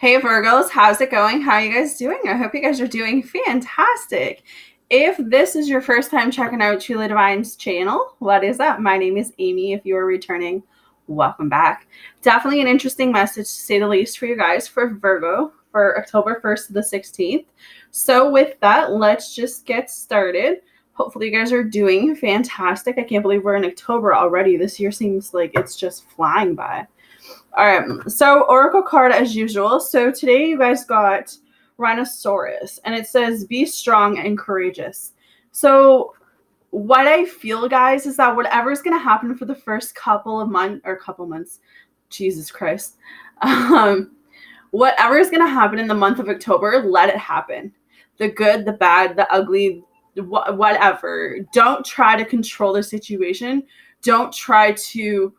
Hey Virgos, how's it going? How are you guys doing? I hope you guys are doing fantastic. If this is your first time checking out Truly Divine's channel, what is up? My name is Amy. If you are returning, welcome back. Definitely an interesting message to say the least for you guys for Virgo for October 1st to the 16th. So with that, let's just get started. Hopefully you guys are doing fantastic. I can't believe we're in October already. This year seems like it's just flying by. All right, so Oracle card as usual. So today you guys got Rhinoceros, and it says, be strong and courageous. So what I feel, guys, is that whatever's going to happen for the first couple months, Jesus Christ, whatever is going to happen in the month of October, let it happen. The good, the bad, the ugly, whatever. Don't try to control the situation. Don't try to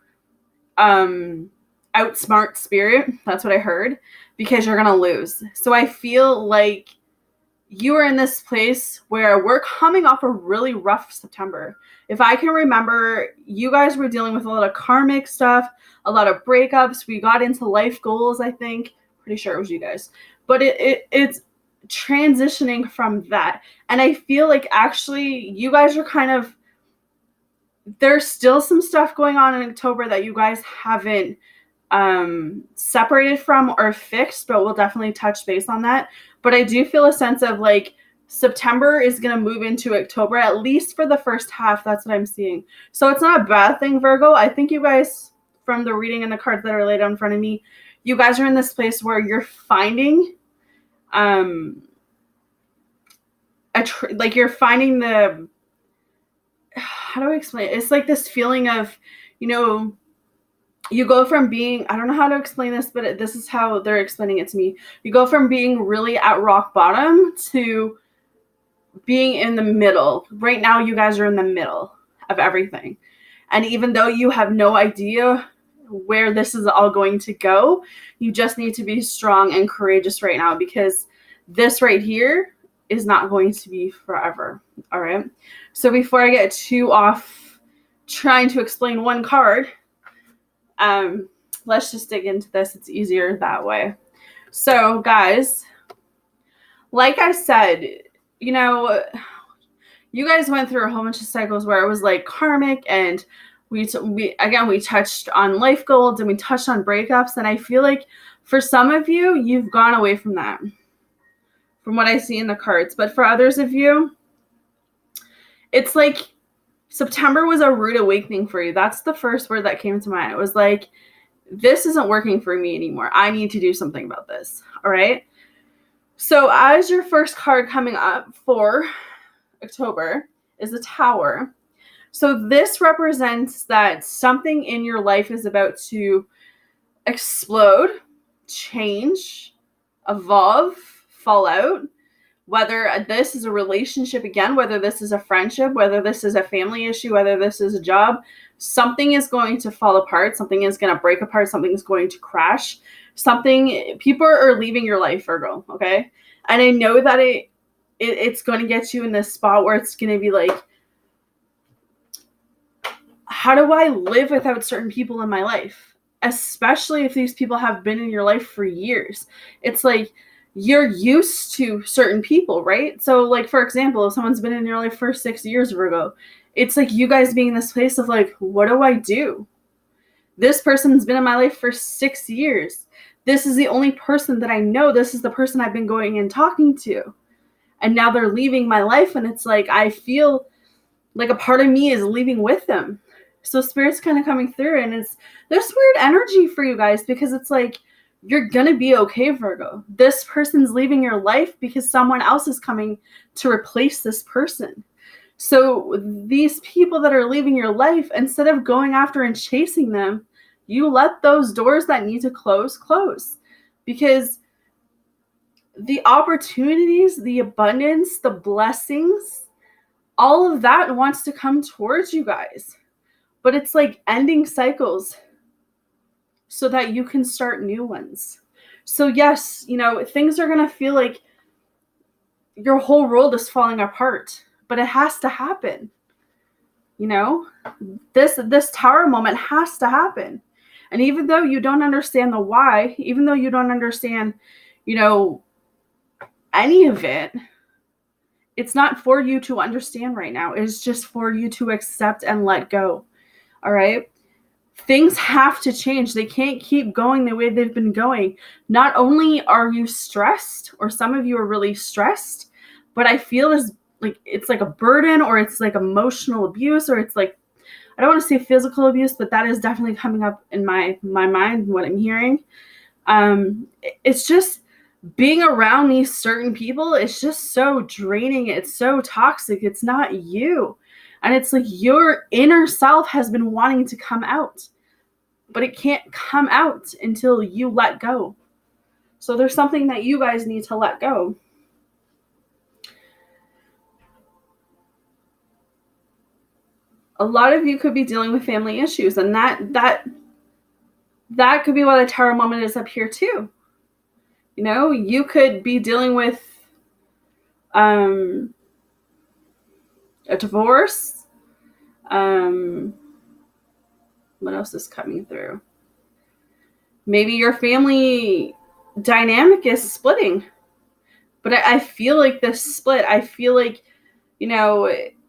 outsmart spirit. That's what I heard, because you're going to lose. So I feel like you are in this place where we're coming off a really rough September. If I can remember, you guys were dealing with a lot of karmic stuff, a lot of breakups. We got into life goals, I think. Pretty sure it was you guys. But it's transitioning from that. And I feel like actually you guys are kind of, there's still some stuff going on in October that you guys haven't separated from or fixed, but we'll definitely touch base on that. But I do feel a sense of like September is going to move into October, at least for the first half. That's what I'm seeing. So it's not a bad thing, Virgo. I think you guys, from the reading and the cards that are laid out in front of me, you guys are in this place where you're finding you're finding the, how do I explain it? It's like this feeling of, you go from being, I don't know how to explain this, but this is how they're explaining it to me. You go from being really at rock bottom to being in the middle. Right now, you guys are in the middle of everything. And even though you have no idea where this is all going to go, you just need to be strong and courageous right now, because this right here is not going to be forever. All right. So before I get too off trying to explain one card, let's just dig into this. It's easier that way. So guys, like I said, you guys went through a whole bunch of cycles where it was like karmic, and we touched on life goals and we touched on breakups. And I feel like for some of you, you've gone away from that, from what I see in the cards. But for others of you, it's like September was a rude awakening for you. That's the first word that came to mind. It was like, this isn't working for me anymore. I need to do something about this. All right. So as your first card coming up for October is the Tower. So this represents that something in your life is about to explode, change, evolve, fall out. Whether this is a relationship again, whether this is a friendship, whether this is a family issue, whether this is a job, something is going to fall apart. Something is going to break apart. Something is going to crash. People are leaving your life, Virgo, okay? And I know that it's going to get you in this spot where it's going to be like, how do I live without certain people in my life? Especially if these people have been in your life for years. It's like, you're used to certain people, right? So like, for example, if someone's been in your life for 6 years, Virgo, it's like you guys being in this place of like, what do I do? This person's been in my life for 6 years. This is the only person that I know. This is the person I've been going and talking to. And now they're leaving my life. And it's like, I feel like a part of me is leaving with them. So Spirit's kind of coming through, and there's weird energy for you guys, because it's like, you're going to be okay, Virgo. This person's leaving your life because someone else is coming to replace this person. So these people that are leaving your life, instead of going after and chasing them, you let those doors that need to close. Because the opportunities, the abundance, the blessings, all of that wants to come towards you guys. But it's like ending cycles so that you can start new ones. So yes, things are going to feel like your whole world is falling apart, but it has to happen. This Tower moment has to happen. And even though you don't understand the why, even though you don't understand, any of it, it's not for you to understand right now. It's just for you to accept and let go. All right? Things have to change. They can't keep going the way they've been going. Not only are you stressed, or some of you are really stressed, but I feel it's like a burden, or it's like emotional abuse, or it's like, I don't want to say physical abuse, but that is definitely coming up in my mind, what I'm hearing. It's just being around these certain people. It's just so draining. It's so toxic. It's not you. And it's like your inner self has been wanting to come out, but it can't come out until you let go. So there's something that you guys need to let go. A lot of you could be dealing with family issues, and that could be why the Tower moment is up here too. You could be dealing with a divorce. What else is coming through? Maybe your family dynamic is splitting. But I feel like this split, I feel like,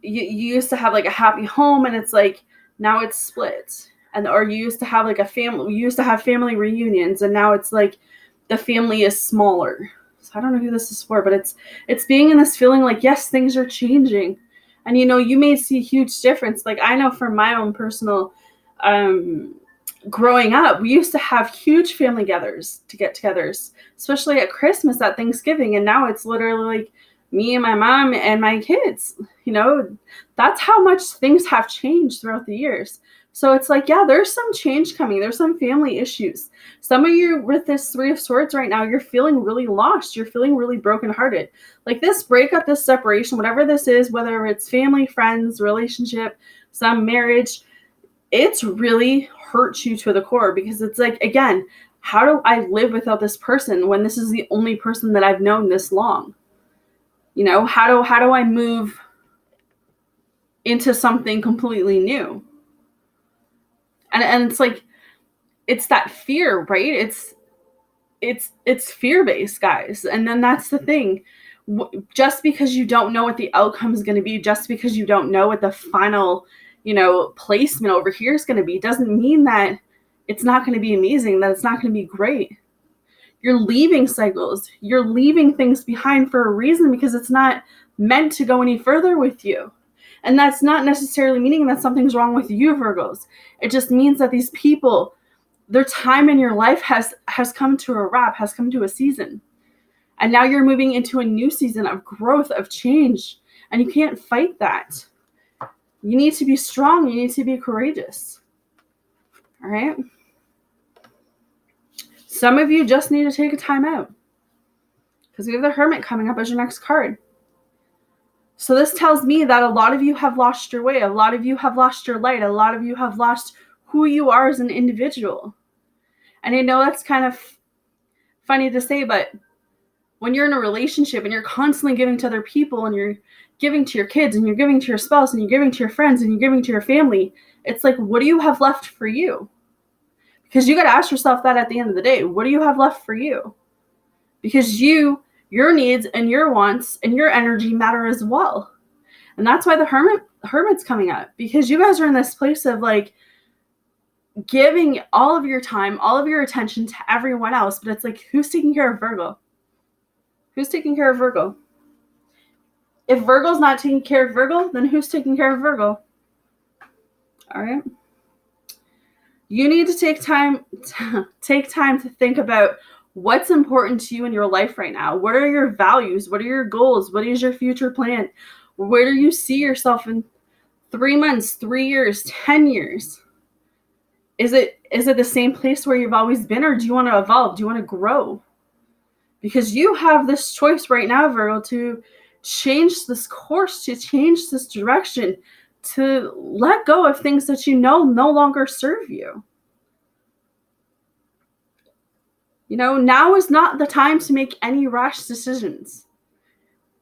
you used to have like a happy home, and it's like now it's split. Or you used to have like you used to have family reunions, and now it's like the family is smaller. So I don't know who this is for, but it's being in this feeling like, yes, things are changing. And you may see a huge difference. Like, I know from my own personal growing up, we used to have huge family get-togethers, especially at Christmas, at Thanksgiving, and now it's literally like me and my mom and my kids. That's how much things have changed throughout the years. So it's like, yeah, there's some change coming. There's some family issues. Some of you with this Three of Swords right now, you're feeling really lost. You're feeling really brokenhearted. Like this breakup, this separation, whatever this is, whether it's family, friends, relationship, some marriage, it's really hurt you to the core, because it's like, again, how do I live without this person when this is the only person that I've known this long? How do I move into something completely new? And it's like, it's that fear, right? It's fear-based, guys. And then that's the thing. Just because you don't know what the outcome is going to be, just because you don't know what the final, placement over here is going to be, doesn't mean that it's not going to be amazing, that it's not going to be great. You're leaving cycles. You're leaving things behind for a reason, because it's not meant to go any further with you. And that's not necessarily meaning that something's wrong with you, Virgos. It just means that these people, their time in your life has come to a wrap, has come to a season. And now you're moving into a new season of growth, of change. And you can't fight that. You need to be strong. You need to be courageous. All right? Some of you just need to take a time out, because we have the Hermit coming up as your next card. So this tells me that a lot of you have lost your way. A lot of you have lost your light. A lot of you have lost who you are as an individual. And I know that's kind of funny to say, but when you're in a relationship and you're constantly giving to other people, and you're giving to your kids, and you're giving to your spouse, and you're giving to your friends, and you're giving to your family, it's like, what do you have left for you? Because you got to ask yourself that at the end of the day. What do you have left for you? Because your needs and your wants and your energy matter as well. And that's why the Hermit's coming up, because you guys are in this place of like giving all of your time, all of your attention to everyone else. But it's like, who's taking care of Virgo? Who's taking care of Virgo? If Virgo's not taking care of Virgo, then who's taking care of Virgo? All right. You need to take time to think about what's important to you in your life right now. What are your values? What are your goals? What is your future plan? Where do you see yourself in 3 months, 3 years, 10 years? Is it the same place where you've always been, or do you want to evolve? Do you want to grow? Because you have this choice right now, Virgo, to change this course, to change this direction, to let go of things that no longer serve you. Now is not the time to make any rash decisions.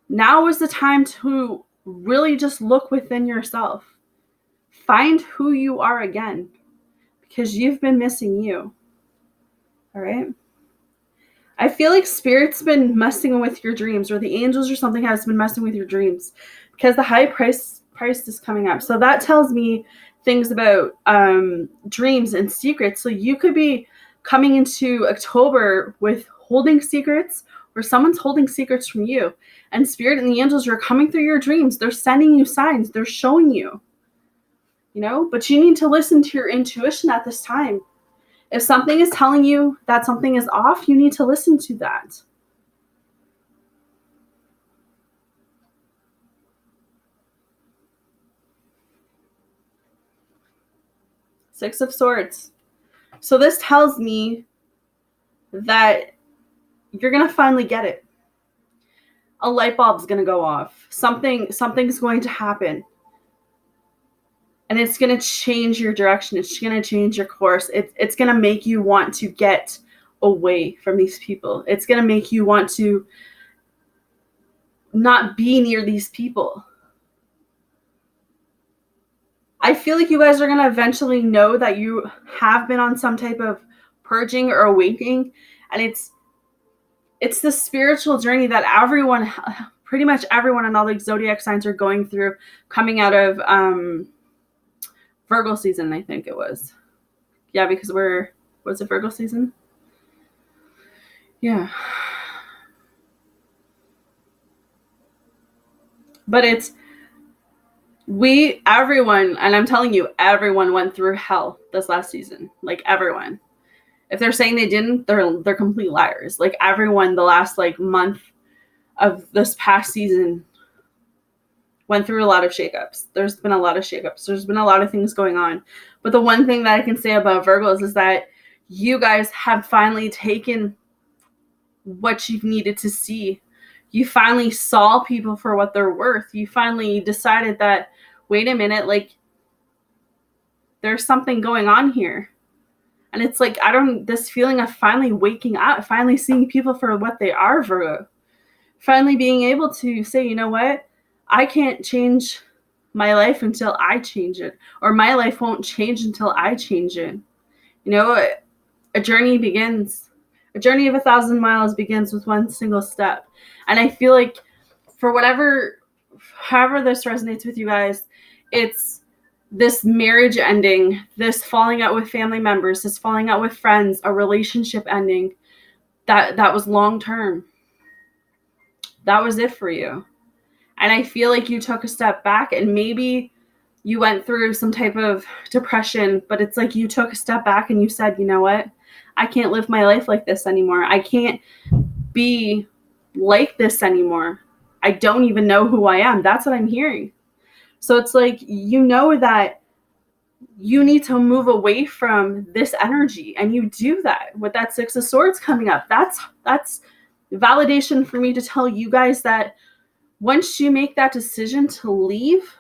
Now is the time to really just look within yourself. Find who you are again. because you've been missing you. All right. I feel like Spirit's been messing with your dreams, or the angels or something has been messing with your dreams, because the high price is coming up. So that tells me things about dreams and secrets. So you could be coming into October with holding secrets, or someone's holding secrets from you. And Spirit and the angels are coming through your dreams. They're sending you signs. They're showing you. But you need to listen to your intuition at this time. If something is telling you that something is off, you need to listen to that. Six of Swords. So this tells me that you're going to finally get it. A light bulb's going to go off. Something's going to happen. And it's going to change your direction. It's going to change your course. It's going to make you want to get away from these people. It's going to make you want to not be near these people. I feel like you guys are going to eventually know that you have been on some type of purging or awakening. And it's the spiritual journey that everyone, pretty much everyone in all the zodiac signs are going through, coming out of Virgo season, I think it was. Yeah, because was it Virgo season? Yeah. But everyone, and I'm telling you, everyone went through hell this last season. Like, everyone. If they're saying they didn't, they're complete liars. Like, everyone the last month of this past season went through a lot of shakeups. There's been a lot of shakeups. There's been a lot of things going on. But the one thing that I can say about Virgos is that you guys have finally taken what you've needed to see. You finally saw people for what they're worth. You finally decided that, wait a minute, there's something going on here. And it's this feeling of finally waking up, finally seeing people for what they are, Virgo. Finally being able to say, you know what? I can't change my life until I change it. Or my life won't change until I change it. A journey of 1,000 miles begins with one single step. And I feel like however this resonates with you guys, it's this marriage ending, this falling out with family members, this falling out with friends, a relationship ending that was long term. That was it for you. And I feel like you took a step back, and maybe you went through some type of depression, but it's like you took a step back and you said, you know what? I can't live my life like this anymore. I can't be like this anymore. I don't even know who I am. That's what I'm hearing. So it's like, that you need to move away from this energy, and you do that with that Six of Swords coming up. That's validation for me to tell you guys that once you make that decision to leave,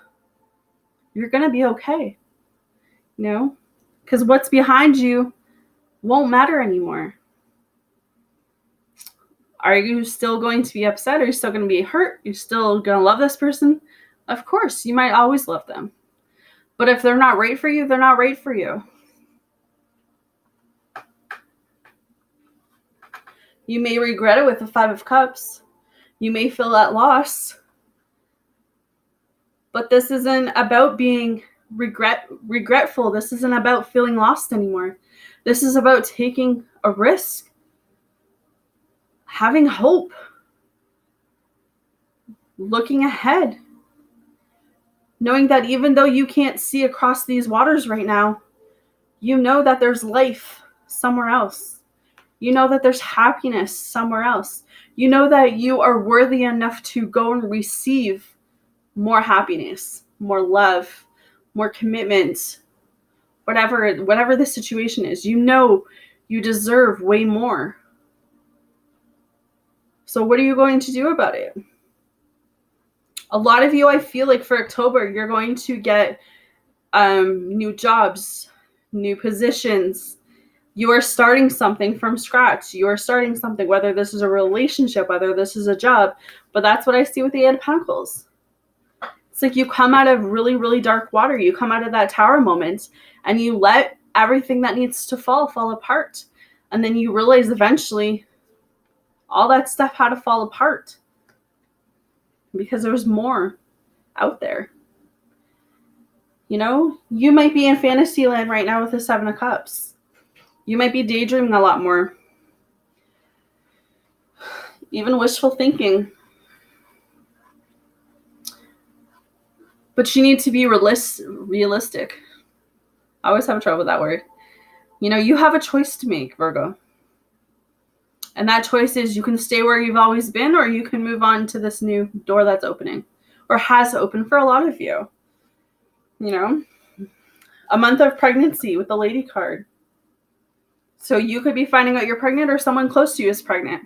you're going to be okay. Because what's behind you won't matter anymore. Are you still going to be upset? Are you still going to be hurt? You're still going to love this person? Of course, you might always love them. But if they're not right for you, they're not right for you. You may regret it with the Five of Cups. You may feel that loss. But this isn't about being regretful. This isn't about feeling lost anymore. This is about taking a risk. Having hope. Looking ahead. Knowing that even though you can't see across these waters right now, you know that there's life somewhere else. You know that there's happiness somewhere else. You know that you are worthy enough to go and receive more happiness, more love, more commitment, whatever the situation is. You deserve way more. So what are you going to do about it? A lot of you, I feel like for October, you're going to get new jobs, new positions. You are starting something from scratch. You are starting something, whether this is a relationship, whether this is a job. But that's what I see with the Eight of Pentacles. It's like you come out of really, really dark water. You come out of that tower moment, and you let everything that needs to fall apart. And then you realize eventually all that stuff had to fall apart because there was more out there. You know, you might be in fantasy land right now with the Seven of Cups. You might be daydreaming a lot more. Even wishful thinking. But you need to be realistic. I always have trouble with that word. You know, you have a choice to make, Virgo. And that choice is you can stay where you've always been, or you can move on to this new door that's opening, or has opened for a lot of you. You know, a month of pregnancy with the Lady card. So you could be finding out you're pregnant, or someone close to you is pregnant.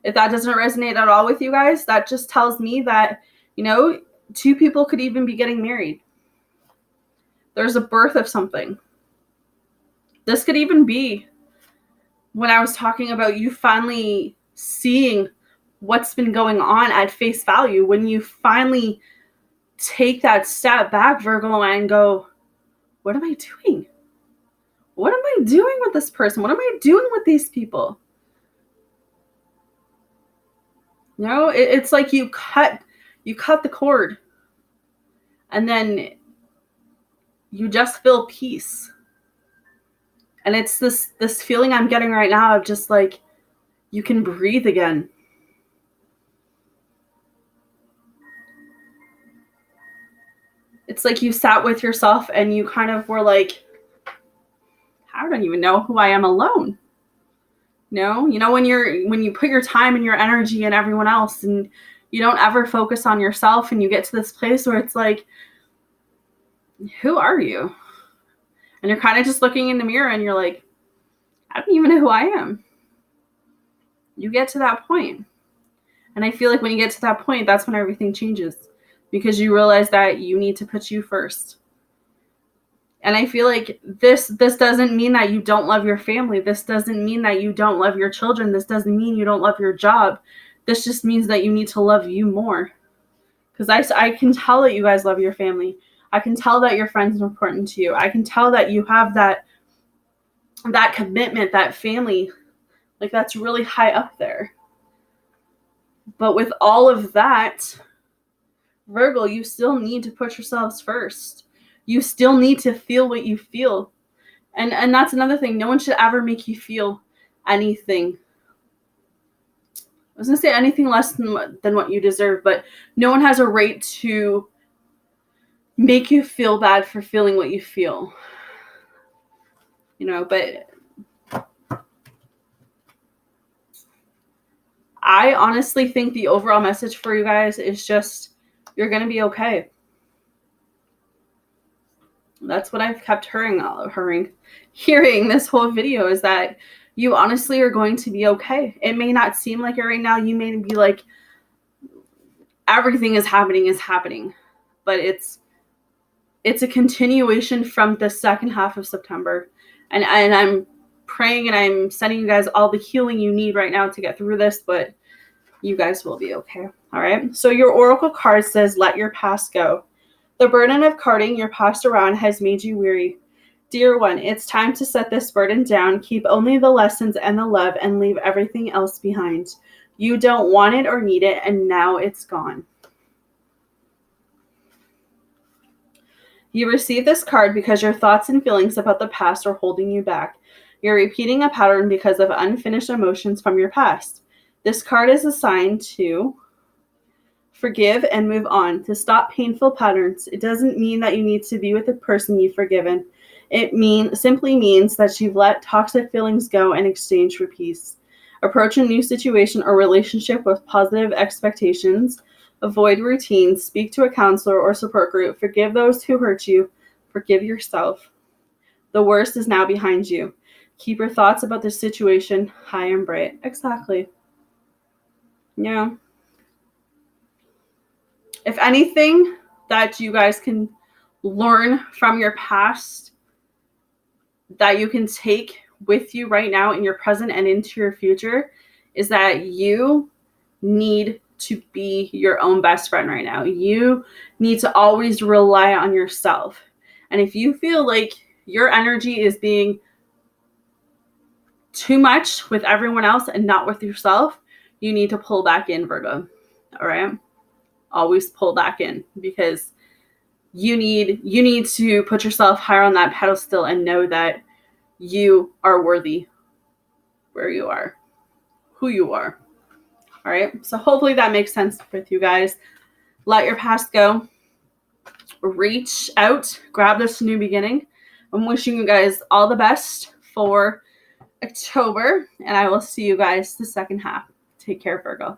If that doesn't resonate at all with you guys, that just tells me that, you know, two people could even be getting married. There's a birth of something. This could even be when I was talking about you finally seeing what's been going on at face value, when you finally take that step back, Virgo, and go, what am I doing? What am I doing with this person? What am I doing with these people? You know, it's like you cut the cord, and then you just feel peace. And it's this feeling I'm getting right now of just like, you can breathe again. It's like you sat with yourself and you kind of were like, I don't even know who I am alone. You know, when you put your time and your energy in everyone else and you don't ever focus on yourself, and you get to this place where it's like, who are you? And you're kind of just looking in the mirror and you're like, I don't even know who I am. You get to that point. And I feel like when you get to that point, that's when everything changes, because you realize that you need to put you first. And I feel like this doesn't mean that you don't love your family. This doesn't mean that you don't love your children. This doesn't mean you don't love your job. This just means that you need to love you more. Because I can tell that you guys love your family. I can tell that your friends are important to you. I can tell that you have that commitment, that family, like that's really high up there. But with all of that, Virgo, you still need to put yourselves first. You still need to feel what you feel. And that's another thing. No one should ever make you feel anything. I was going to say anything less than what you deserve, but no one has a right to make you feel bad for feeling what you feel. You know, but I honestly think the overall message for you guys is just, you're going to be okay. That's what I've kept hearing this whole video, is that you honestly are going to be okay. It may not seem like it right now. You may be like, everything is happening. But it's a continuation from the second half of September. And I'm praying and I'm sending you guys all the healing you need right now to get through this, but you guys will be okay. All right. So your oracle card says, let your past go. The burden of carting your past around has made you weary. Dear one, it's time to set this burden down. Keep only the lessons and the love and leave everything else behind. You don't want it or need it, and now it's gone. You receive this card because your thoughts and feelings about the past are holding you back. You're repeating a pattern because of unfinished emotions from your past. This card is a sign to forgive and move on, to stop painful patterns. It doesn't mean that you need to be with the person you've forgiven. It simply means that you've let toxic feelings go in exchange for peace. Approach a new situation or relationship with positive expectations. Avoid routines. Speak to a counselor or support group. Forgive those who hurt you. Forgive yourself. The worst is now behind you. Keep your thoughts about the situation high and bright. Exactly. Yeah. If anything that you guys can learn from your past that you can take with you right now in your present and into your future, is that you need to be your own best friend right now. You need to always rely on yourself. And if you feel like your energy is being too much with everyone else and not with yourself, you need to pull back in, Virgo. All right? Always pull back in, because you need to put yourself higher on that pedestal and know that you are worthy where you are, who you are. All right? So hopefully that makes sense with you guys. Let your past go. Reach out. Grab this new beginning. I'm wishing you guys all the best for October, and I will see you guys the second half. Take care, Virgo.